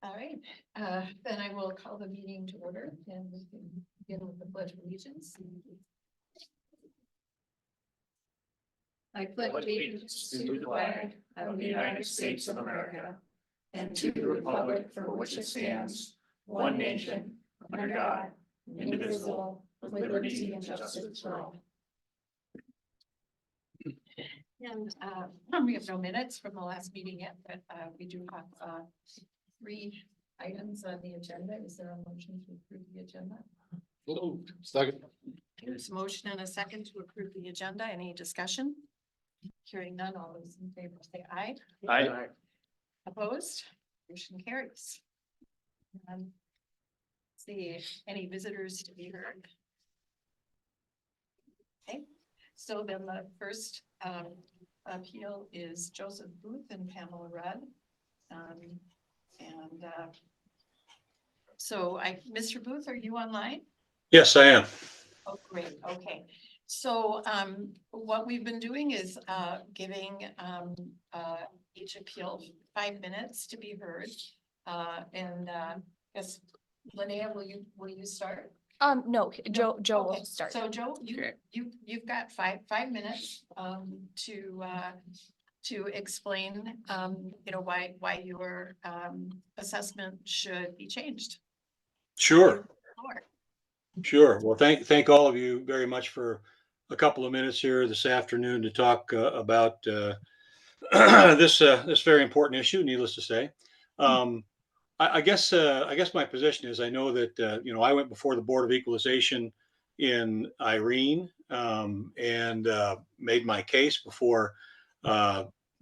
All right, then I will call the meeting to order and we can begin with the pledge of allegiance. I pledge allegiance to the flag of the United States of America and to the republic for which it stands, one nation, under God, indivisible, with liberty and justice for all. And we have no minutes from the last meeting yet, but we do have 3 items on the agenda. Is there a motion to approve the agenda? Second. There's a motion and a second to approve the agenda. Any discussion? Hearing none, all those in favor say aye. Aye. Opposed? Motion carries. See any visitors to be heard. Okay, so then the first appeal is Joseph Booth and Pamela Rudd. So Mr. Booth, are you online? Yes, I am. Oh, great. Okay. So what we've been doing is giving each appeal 5 minutes to be heard. Yes, Linnea, will you start? No, Joe Okay. will start. So Joe, you've got five minutes to explain why your assessment should be changed. Sure. Sure. Well, thank all of you very much for a couple of minutes here this afternoon to talk about this very important issue. Needless to say, I guess my position is I know that I went before the Board of Equalization in Irene and made my case before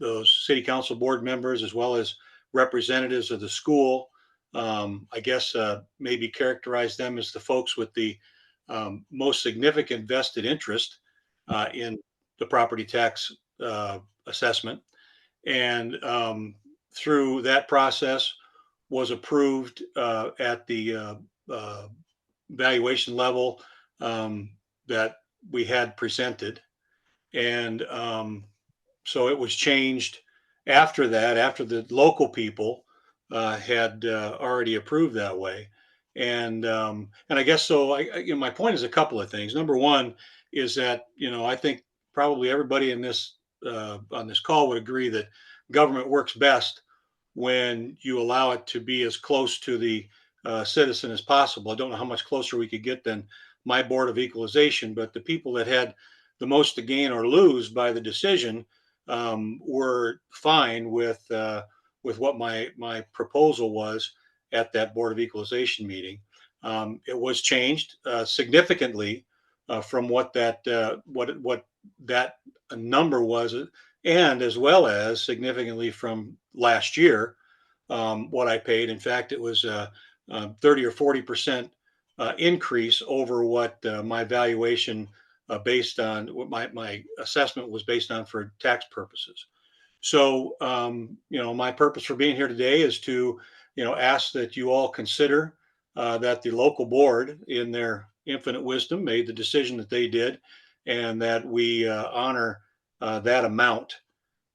those city council board members as well as representatives of the school. I guess maybe characterize them as the folks with the most significant vested interest in the property tax assessment. And through that process was approved at the valuation level that we had presented. And so it was changed after that, after the local people had already approved that way. And I guess so. My point is a couple of things. Number one is that I think probably everybody in this on this call would agree that government works best when you allow it to be as close to the citizen as possible. I don't know how much closer we could get than my Board of Equalization, but the people that had the most to gain or lose by the decision were fine with what my proposal was at that Board of Equalization meeting. It was changed significantly from what that number was, and as well as significantly from last year, what I paid. In fact, it was 30 or 40% increase over what my valuation based on what my assessment was based on for tax purposes. So, my purpose for being here today is to, ask that you all consider that the local board, in their infinite wisdom, made the decision that they did, and that we honor that amount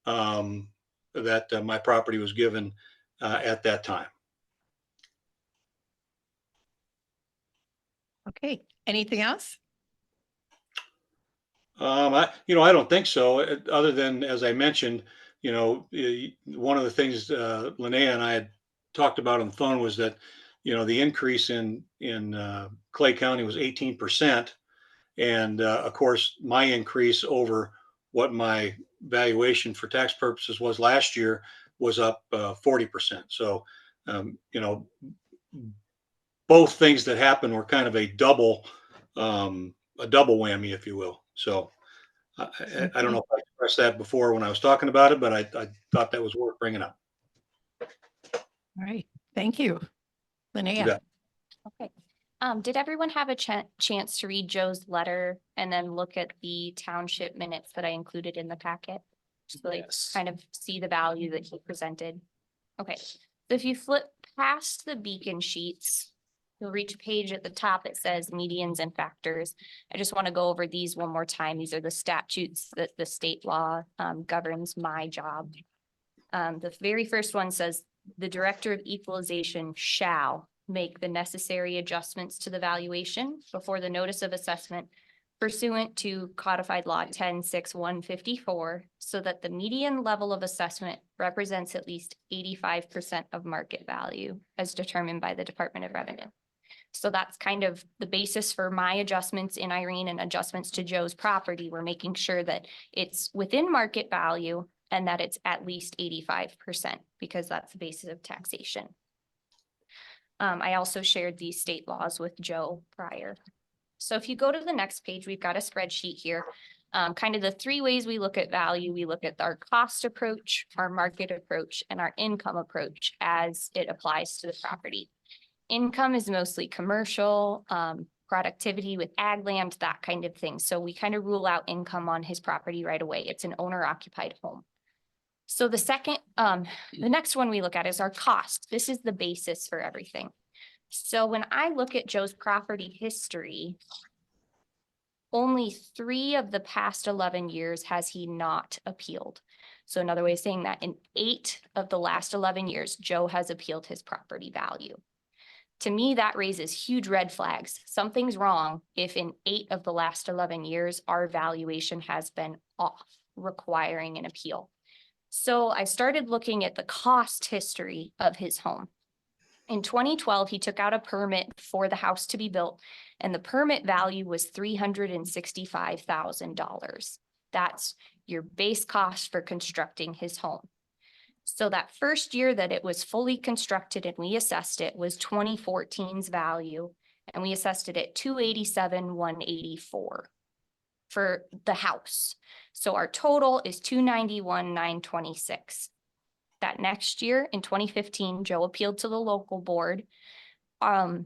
that my property was given at that time. Okay. Anything else? I don't think so. Other than, as I mentioned, one of the things Linnea and I had talked about on the phone was that, the increase in Clay County was 18%, and of course, my increase over what my valuation for tax purposes was last year was up 40%. So, both things that happened were kind of a double whammy, if you will. So I don't know if I expressed that before when I was talking about it, but I thought that was worth bringing up. All right. Thank you. Linnea. Yeah. Okay. Did everyone have a chance to read Joe's letter and then look at the township minutes that I included in the packet? Just kind of see the value that he presented. Okay. So if you flip past the beacon sheets, you'll reach a page at the top that says medians and factors. I just want to go over these one more time. These are the statutes that the state law governs my job. The very first one says the Director of Equalization shall make the necessary adjustments to the valuation before the notice of assessment pursuant to codified law 10-6-154, so that the median level of assessment represents at least 85% of market value as determined by the Department of Revenue. So that's kind of the basis for my adjustments in Irene and adjustments to Joe's property. We're making sure that it's within market value and that it's at least 85% because that's the basis of taxation. I also shared these state laws with Joe prior. So if you go to the next page, we've got a spreadsheet here. Kind of the three ways we look at value. We look at our cost approach, our market approach, and our income approach as it applies to the property. Income is mostly commercial, productivity with ag land, that kind of thing. So we kind of rule out income on his property right away. It's an owner occupied home. So the next one we look at is our cost. This is the basis for everything. So when I look at Joe's property history, only 3 of the past 11 years has he not appealed. So another way of saying that, in 8 of the last 11 years, Joe has appealed his property value. To me, that raises huge red flags. Something's wrong if in 8 of the last 11 years, our valuation has been off, requiring an appeal. So I started looking at the cost history of his home. In 2012, he took out a permit for the house to be built, and the permit value was $365,000. That's your base cost for constructing his home. So that first year that it was fully constructed and we assessed it was 2014's value, and we assessed it at $287,184 for the house. So our total is $291,926. That next year in 2015, Joe appealed to the local board. And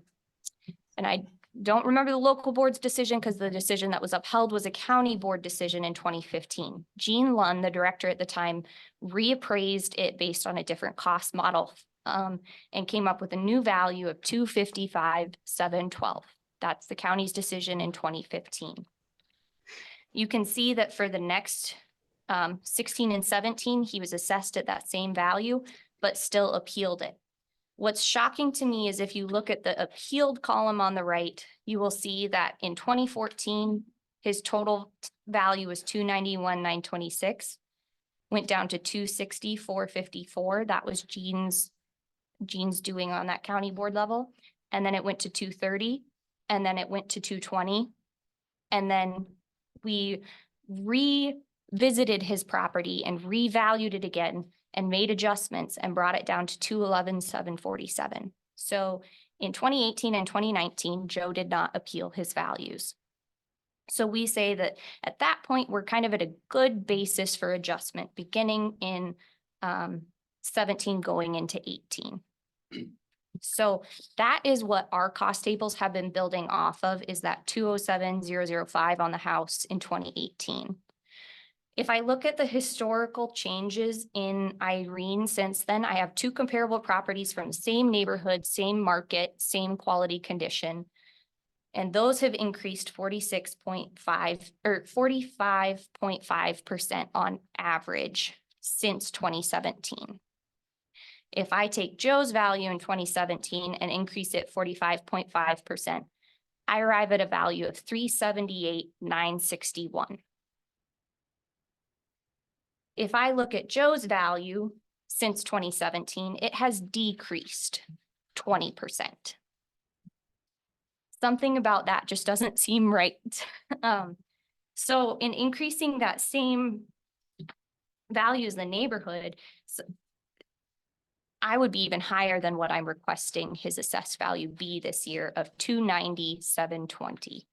I don't remember the local board's decision because the decision that was upheld was a county board decision in 2015. Gene Lund, the director at the time, reappraised it based on a different cost model and came up with a new value of $255,712. That's the county's decision in 2015. You can see that for the next 16 and 17, he was assessed at that same value, but still appealed it. What's shocking to me is if you look at the appealed column on the right, you will see that in 2014, his total value was $291,926, went down to $260,454. That was Gene's doing on that county board level. And then it went to $230, and then it went to $220. And then we revisited his property and revalued it again and made adjustments and brought it down to $211,747. So in 2018 and 2019, Joe did not appeal his values. So we say that at that point, we're kind of at a good basis for adjustment beginning in 17 going into 18. So that is what our cost tables have been building off of, is that 207,005 on the house in 2018. If I look at the historical changes in Irene since then, I have 2 comparable properties from the same neighborhood, same market, same quality condition. And those have increased 46.5 or 45.5% on average since 2017. If I take Joe's value in 2017 and increase it 45.5%, I arrive at a value of $378,961. If I look at Joe's value since 2017, it has decreased 20%. Something about that just doesn't seem right. So in increasing that same value as the neighborhood, I would be even higher than what I'm requesting his assessed value be this year of $290,720.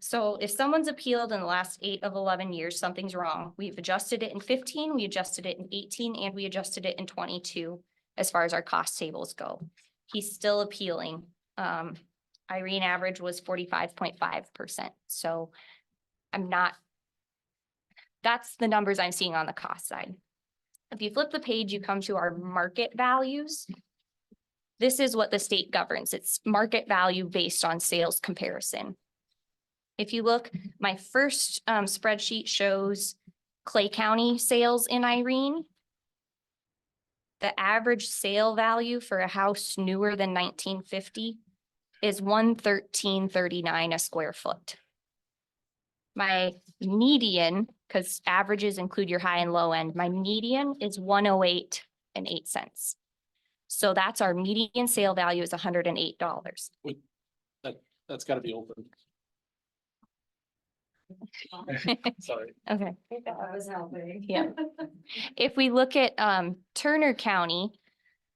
So if someone's appealed in the last 8 of 11 years, something's wrong. We've adjusted it in 15, we adjusted it in 18, and we adjusted it in 22 as far as our cost tables go. He's still appealing. Irene average was 45.5%. So that's the numbers I'm seeing on the cost side. If you flip the page, you come to our market values. This is what the state governs. It's market value based on sales comparison. If you look, my first spreadsheet shows Clay County sales in Irene. The average sale value for a house newer than 1950 is $113.39 a square foot. My median, because averages include your high and low end, my median is 108.08. So that's our median sale value is $108. That's gotta be open. Sorry. Okay. That was helping. Yeah. If we look at Turner County,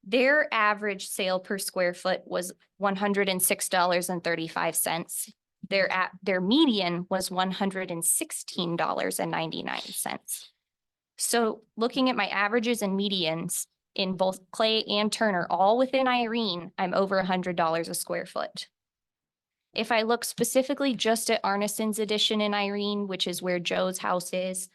their average sale per square foot was $106.35. Their median was $116.99. So looking at my averages and medians in both Clay and Turner, all within Irene, I'm over $100 a square foot. If I look specifically just at Arneson's addition in Irene, which is where Joe's house is,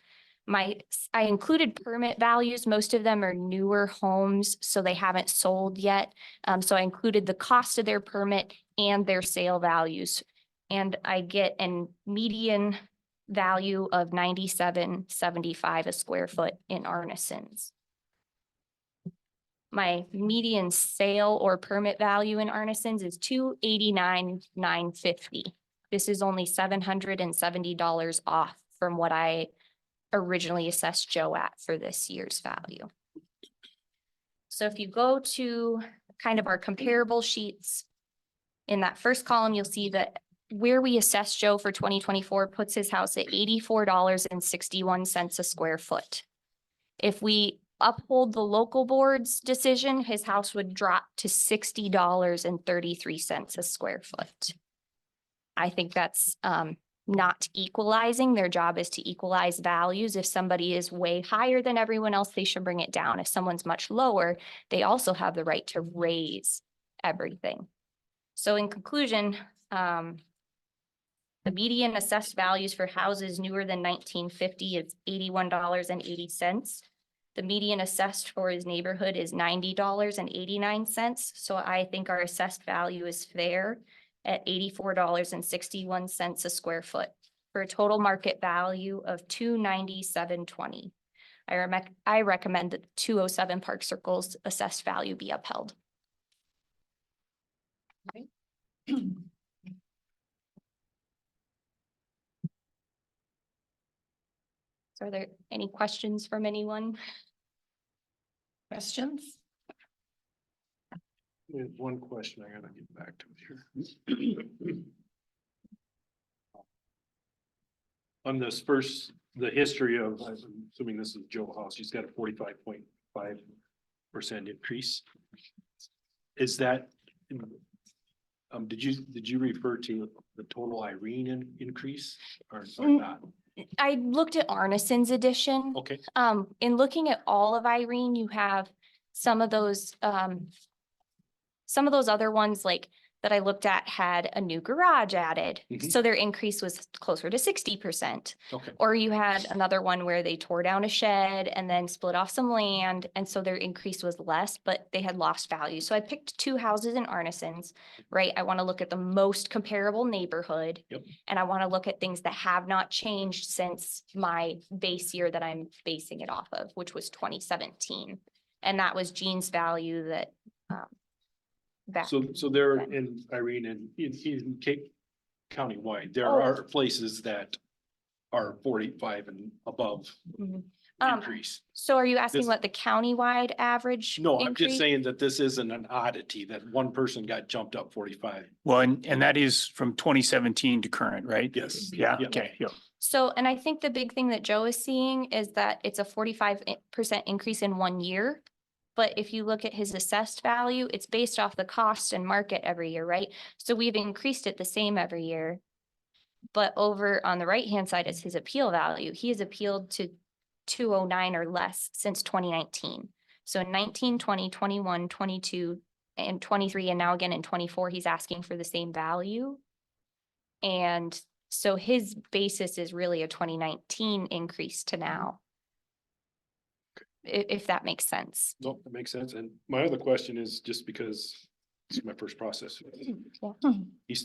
I included permit values. Most of them are newer homes, so they haven't sold yet. So I included the cost of their permit and their sale values. And I get a median value of $97.75 a square foot in Arneson's. My median sale or permit value in Arneson's is $289,950. This is only $770 off from what I originally assessed Joe at for this year's value. So if you go to kind of our comparable sheets, in that first column, you'll see that where we assessed Joe for 2024 puts his house at $84.61 a square foot. If we uphold the local board's decision, his house would drop to $60.33 a square foot. I think that's not equalizing. Their job is to equalize values. If somebody is way higher than everyone else, they should bring it down. If someone's much lower, they also have the right to raise everything. So in conclusion, the median assessed values for houses newer than 1950 is $81.80. The median assessed for his neighborhood is $90.89. So I think our assessed value is fair at $84.61 a square foot for a total market value of $297.20. I recommend that 207 Park Circle's assessed value be upheld. So are there any questions from anyone? Questions? We have one question I gotta get back to here. On this first, the history of, I'm assuming this is Joe House, she's got a 45.5% increase. Is that, did you refer to the total Irene increase or not? I looked at Arneson's addition. Okay, In looking at all of Irene, you have some of those other ones like that I looked at had a new garage added. Mhm. So their increase was closer to 60%. okay, Or you had another one where they tore down a shed and then split off some land. And so their increase was less, but they had lost value. So I picked two houses in Arneson's, right? I want to look at the most comparable neighborhood. Yep. And I want to look at things that have not changed since my base year that I'm basing it off of, which was 2017. And that was Gene's value that back. so there in Irene and in Cape countywide, there Oh. are places that are 45 and above Mhm. increase. So are you asking This- what the countywide average? No, I'm increase? just saying that this isn't an oddity, that one person got jumped up 45. Well, and that is from 2017 to current, right? Yes. Yeah, Yeah. okay, yeah. So, and I think the big thing that Joe is seeing is that it's a 45% increase in 1 year. But if you look at his assessed value, it's based off the cost and market every year, right? So we've increased it the same every year. But over on the right-hand side is his appeal value. He has appealed to 209 or less since 2019. So in 19, 20, 21, 22, and 23, and now again in 24, he's asking for the same value. And so his basis is really a 2019 increase to now. If that makes sense. Nope, that makes sense. And my other question is just because it's my first process. Yeah. He's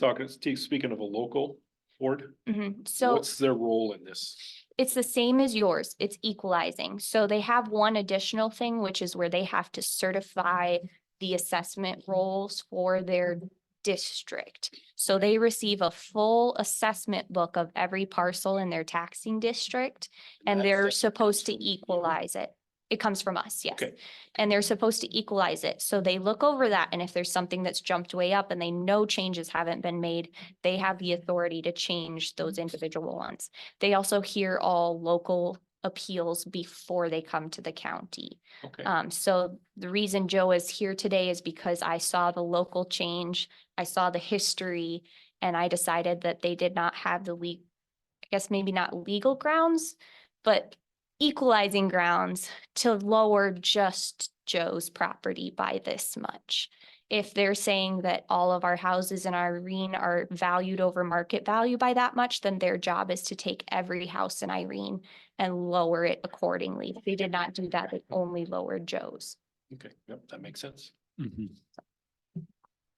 speaking of a local board. Mhm. So What's their role in this? It's the same as yours. It's equalizing. So they have one additional thing, which is where they have to certify the assessment rolls for their district. So they receive a full assessment book of every parcel in their taxing district, and they're supposed to equalize it. It comes from us, yes. Okay. And they're supposed to equalize it. So they look over that, and if there's something that's jumped way up and they know changes haven't been made, they have the authority to change those individual ones. They also hear all local appeals before they come to the county. Okay. So the reason Joe is here today is because I saw the local change, I saw the history, and I decided that they did not have the I guess maybe not legal grounds, but equalizing grounds to lower just Joe's property by this much. If they're saying that all of our houses in Irene are valued over market value by that much, then their job is to take every house in Irene and lower it accordingly. They did not do that. They only lowered Joe's. Okay, yep, that makes sense. Mhm.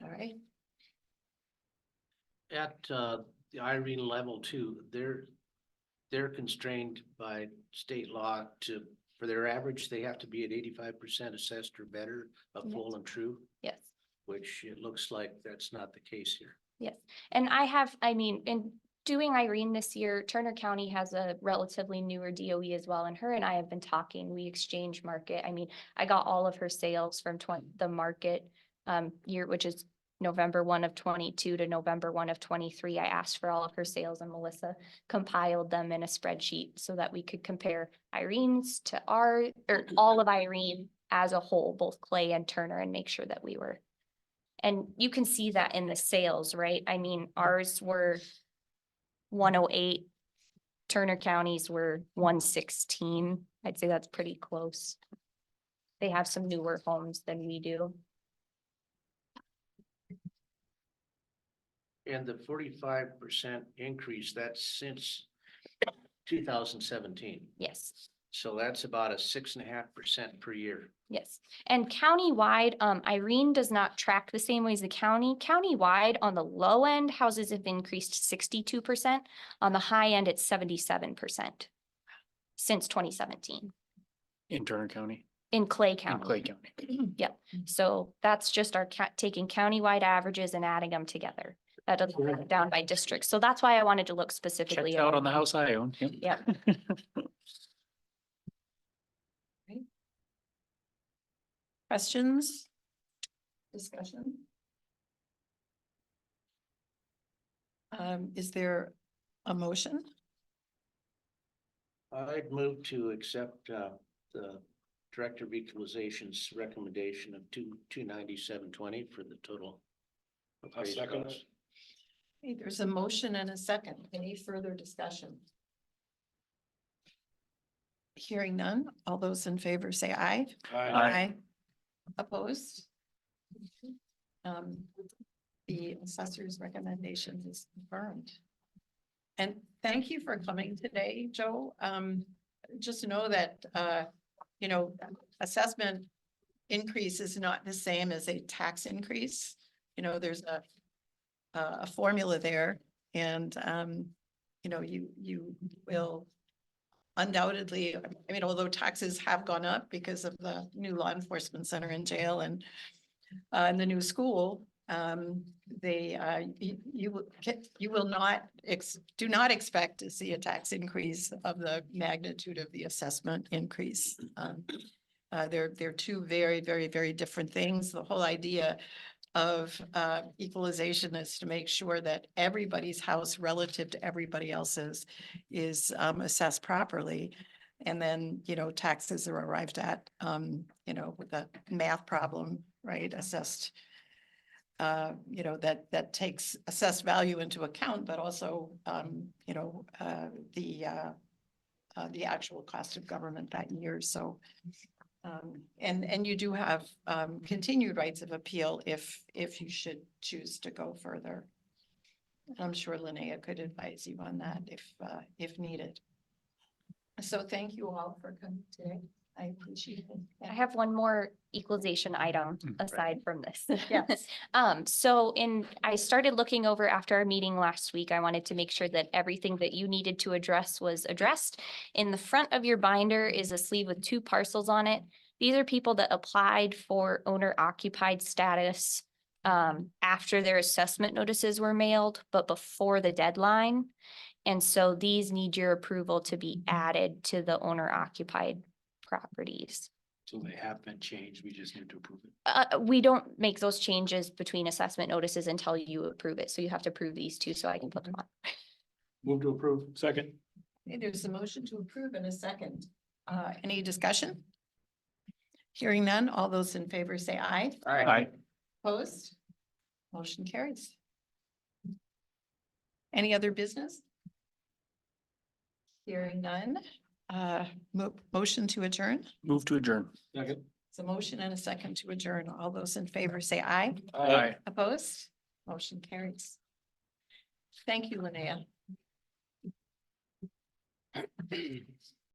All right. At the Irene level two, they're constrained by state law to, for their average, they have to be at 85% assessed or better of Yes. full and true, Yes. which it looks like that's not the case here. Yes, and I mean, in doing Irene this year, Turner County has a relatively newer DOE as well, and her and I have been talking, we exchange market. I mean, I got all of her sales from the market year, which is November 1 of 22 to November 1 of 23. I asked for all of her sales, and Melissa compiled them in a spreadsheet so that we could compare Irene's to or all of Irene as a whole, both Clay and Turner, and make sure that we were. And you can see that in the sales, right? I mean, ours were 108. Turner County's were 116. I'd say that's pretty close. They have some newer homes than we do. And the 45% increase, that's since 2017. Yes. So that's about a 6.5% per year. Yes, and countywide, Irene does not track the same way as the county. Countywide, on the low end, houses have increased 62%. On the high end, it's 77% since 2017 In Turner County, in Clay in County. Clay County. Yep, so that's just our taking countywide averages and adding them together. That doesn't break it down by district. So that's why I wanted to look specifically. Checked at out on the house I own. Yep. Yep. Questions? Discussion? Is there a motion? I'd move to accept the Director of Equalization's recommendation of 297.20 for the total. appraised second cost. Okay, there's a motion and a second. Any further discussion? Hearing none, all those in favor say aye. Aye. Opposed? The assessor's recommendation is confirmed. And thank you for coming today, Joe. Just know that, you know, assessment increase is not the same as a tax increase. You know, there's a formula there, and, you know, you will undoubtedly, I mean, although taxes have gone up because of the new law enforcement center in jail and the new school, you will not do not expect to see a tax increase of the magnitude of the assessment increase. They're two very, very, very different things. The whole idea of equalization is to make sure that everybody's house relative to everybody else's is assessed properly. And then, you know, taxes are arrived at, you know, with a math problem, right, assessed. You know, that takes assessed value into account, but also, you know, the actual cost of government that year. So, and you do have continued rights of appeal if you should choose to go further. I'm sure Linnea could advise you on that if needed. So thank you all for coming today. I appreciate it. I have one more equalization item aside from this. Yes. So I started looking over after our meeting last week. I wanted to make sure that everything that you needed to address was addressed. In the front of your binder is a sleeve with 2 parcels on it. These are people that applied for owner occupied status after their assessment notices were mailed, but before the deadline. And so these need your approval to be added to the owner occupied properties. So they have been changed. We just need to approve it. We don't make those changes between assessment notices until you approve it. So you have to approve these 2 so I can put them on. Move to approve. Second. Okay, there's a motion to approve in a second. Any discussion? Hearing none, all those in favor say aye. Aye. Opposed? Motion carries. Any other business? Hearing none, motion to adjourn. Move to adjourn. Second. It's a motion and a second to adjourn. All those in favor say aye. Aye. Opposed? Motion carries. Thank you, Linnea.